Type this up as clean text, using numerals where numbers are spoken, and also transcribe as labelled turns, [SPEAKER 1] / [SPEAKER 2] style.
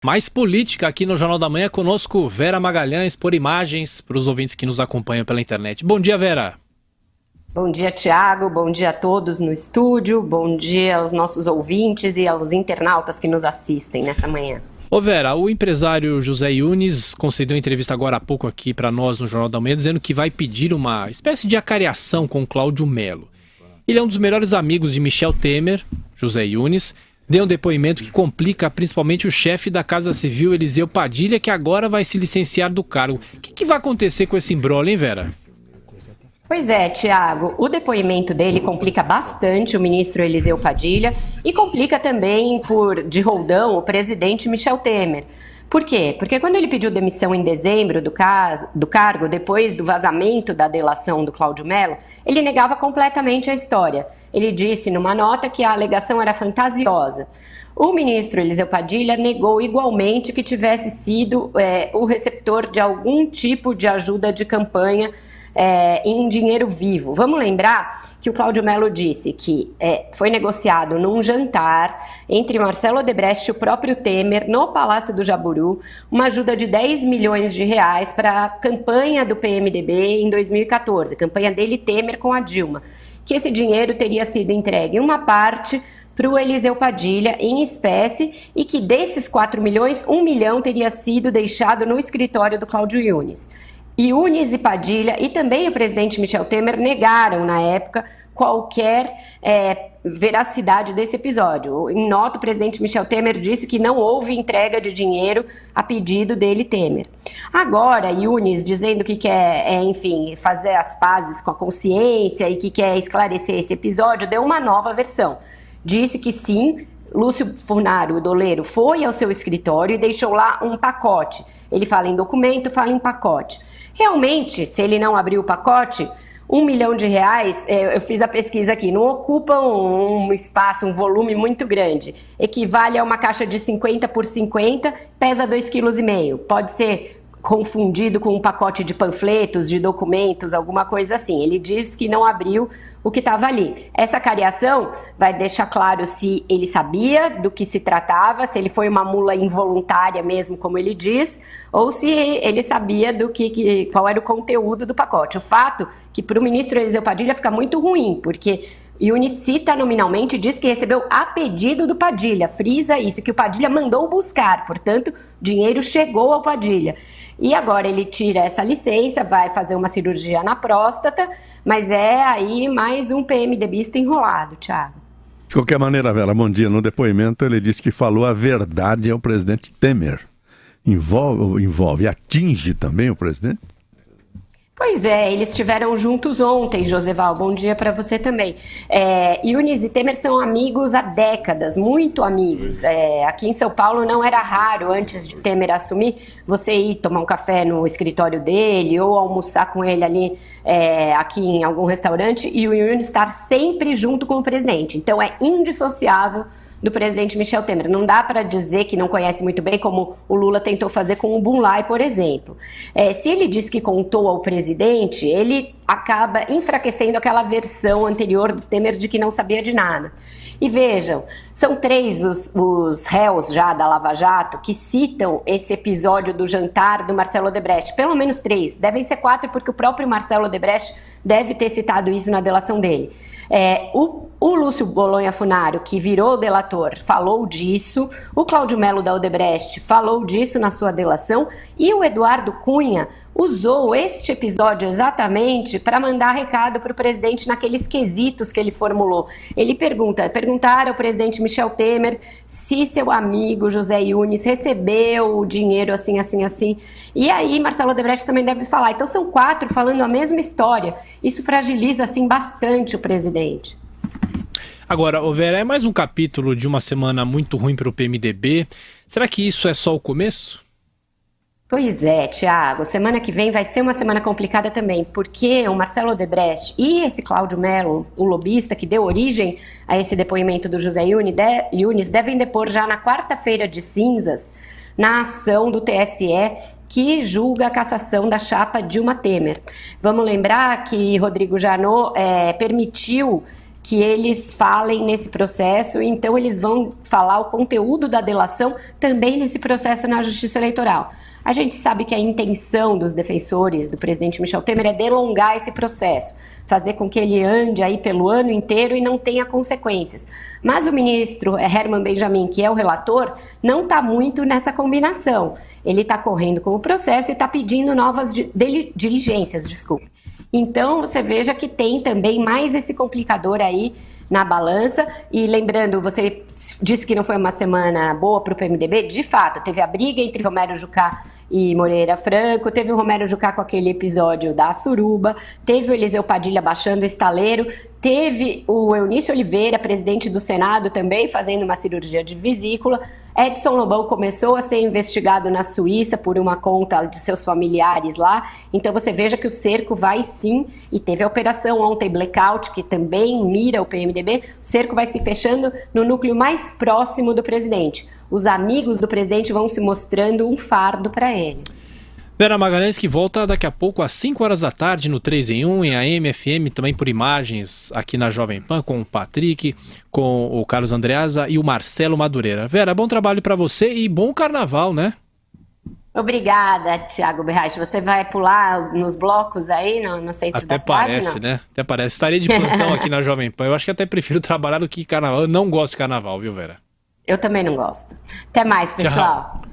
[SPEAKER 1] Mais política aqui no Jornal da Manhã, conosco Vera Magalhães, por imagens, para os ouvintes que nos acompanham pela internet. Bom dia, Vera.
[SPEAKER 2] Bom dia, Tiago. Bom dia a todos no estúdio. Bom dia aos nossos ouvintes e aos internautas que nos assistem nessa manhã.
[SPEAKER 1] Ô Vera, o empresário José Yunes concedeu entrevista agora há pouco aqui para nós no Jornal da Manhã, dizendo que vai pedir uma espécie de acariação com Cláudio Mello. Ele é um dos melhores amigos de Michel Temer, José Yunes. Deu um depoimento que complica principalmente o chefe da Casa Civil, Eliseu Padilha, que agora vai se licenciar do cargo. O que vai acontecer com esse imbróglio, hein, Vera?
[SPEAKER 2] Pois é, Tiago, o depoimento dele complica bastante o ministro Eliseu Padilha e complica também, de roldão, o presidente Michel Temer. Por quê? Porque quando ele pediu demissão em dezembro do cargo, depois do vazamento da delação do Cláudio Mello, ele negava completamente a história. Ele disse numa nota que a alegação era fantasiosa. O ministro Eliseu Padilha negou igualmente que tivesse sido o receptor de algum tipo de ajuda de campanha em dinheiro vivo. Vamos lembrar que o Cláudio Mello disse que foi negociado num jantar entre Marcelo Odebrecht e o próprio Temer no Palácio do Jaburu uma ajuda de 10 milhões de reais para a campanha do PMDB em 2014, campanha dele Temer com a Dilma, que esse dinheiro teria sido entregue uma parte para o Eliseu Padilha em espécie e que desses 4 milhões, 1 milhão teria sido deixado no escritório do Cláudio Yunes. Yunes e Padilha e também o presidente Michel Temer negaram, na época, qualquer veracidade desse episódio. Em nota, o presidente Michel Temer disse que não houve entrega de dinheiro a pedido dele, Temer. Agora, Yunes, dizendo que quer, enfim, fazer as pazes com a consciência e que quer esclarecer esse episódio, deu uma nova versão. Disse que sim, Lúcio Furnaro, o doleiro, foi ao seu escritório e deixou lá um pacote. Ele fala em documento, fala em pacote. Realmente, se ele não abriu o pacote, 1 milhão de reais, eu fiz a pesquisa aqui, não ocupa um espaço, um volume muito grande. Equivale a uma caixa de 50 por 50, pesa 2,5 kg. Pode ser confundido com um pacote de panfletos, de documentos, alguma coisa assim. Ele diz que não abriu o que estava ali. Essa cariação vai deixar claro se ele sabia do que se tratava, se ele foi uma mula involuntária mesmo, como ele diz, ou se ele sabia qual era o conteúdo do pacote. O fato que para o ministro Eliseu Padilha fica muito ruim, porque Yunes cita nominalmente e diz que recebeu a pedido do Padilha, frisa isso, que o Padilha mandou buscar, portanto, dinheiro chegou ao Padilha. E agora ele tira essa licença, vai fazer uma cirurgia na próstata, mas é aí mais um PMDBista enrolado, Thiago.
[SPEAKER 3] De qualquer maneira, Vera, bom dia. No depoimento ele disse que falou a verdade ao presidente Temer. Atinge também o presidente?
[SPEAKER 2] Pois é, eles estiveram juntos ontem, Joseval, bom dia para você também. Yunes e Temer são amigos há décadas, muito amigos. Aqui em São Paulo não era raro, antes de Temer assumir, você ir tomar um café no escritório dele ou almoçar com ele ali aqui em algum restaurante e o Yunes estar sempre junto com o presidente. Então é indissociável do presidente Michel Temer. Não dá para dizer que não conhece muito bem, como o Lula tentou fazer com o Bunlai, por exemplo. Se ele diz que contou ao presidente, ele acaba enfraquecendo aquela versão anterior do Temer de que não sabia de nada. E vejam, são 3 os réus já da Lava Jato que citam esse episódio do jantar do Marcelo Odebrecht. Pelo menos 3, devem ser 4 porque o próprio Marcelo Odebrecht deve ter citado isso na delação dele. O Lúcio Bolonha Funaro, que virou delator, falou disso, o Cláudio Mello da Odebrecht falou disso na sua delação e o Eduardo Cunha usou este episódio exatamente para mandar recado para o presidente naqueles quesitos que ele formulou. Ele perguntar ao presidente Michel Temer se seu amigo José Yunes recebeu o dinheiro assim, assim, assim. E aí Marcelo Odebrecht também deve falar. Então são 4 falando a mesma história. Isso fragiliza assim bastante o presidente.
[SPEAKER 1] Agora, Vera, é mais um capítulo de uma semana muito ruim para o PMDB. Será que isso é só o começo?
[SPEAKER 2] Pois é, Thiago, semana que vem vai ser uma semana complicada também, porque o Marcelo Odebrecht e esse Cláudio Mello, o lobista que deu origem a esse depoimento do José Yunes, devem depor já na quarta-feira de cinzas, na ação do TSE, que julga a cassação da chapa Dilma Temer. Vamos lembrar que Rodrigo Janot permitiu que eles falem nesse processo, então eles vão falar o conteúdo da delação também nesse processo na Justiça Eleitoral. A gente sabe que a intenção dos defensores do presidente Michel Temer é delongar esse processo, fazer com que ele ande aí pelo ano inteiro e não tenha consequências. Mas o ministro Herman Benjamin, que é o relator, não está muito nessa combinação. Ele está correndo com o processo e está pedindo novas diligências, Então, você veja que tem também mais esse complicador aí na balança. E lembrando, você disse que não foi uma semana boa para o PMDB. De fato, teve a briga entre Romero Jucá e Moreira Franco, teve o Romero Jucá com aquele episódio da suruba, teve o Eliseu Padilha baixando o estaleiro, teve o Eunício Oliveira, presidente do Senado, também fazendo uma cirurgia de vesícula. Edson Lobão começou a ser investigado na Suíça por uma conta de seus familiares lá. Então você veja que o cerco vai sim, e teve a operação ontem Blackout, que também mira o PMDB. O cerco vai se fechando no núcleo mais próximo do presidente. Os amigos do presidente vão se mostrando um fardo para ele.
[SPEAKER 1] Vera Magalhães, que volta daqui a pouco às 5 horas da tarde no 3 em 1, em AM, FM, também por imagens aqui na Jovem Pan, com o Patrick, com o Carlos Andreasa e o Marcelo Madureira. Vera, bom trabalho para você e bom carnaval, né?
[SPEAKER 2] Obrigada, Thiago Berraich. Você vai pular nos blocos aí no centro da cidade?
[SPEAKER 1] Até parece, né? Até parece. Estaria de plantão aqui na Jovem Pan. Eu acho que até prefiro trabalhar do que carnaval. Eu não gosto de carnaval, viu, Vera?
[SPEAKER 2] Eu também não gosto. Até mais, pessoal.
[SPEAKER 1] Tchau.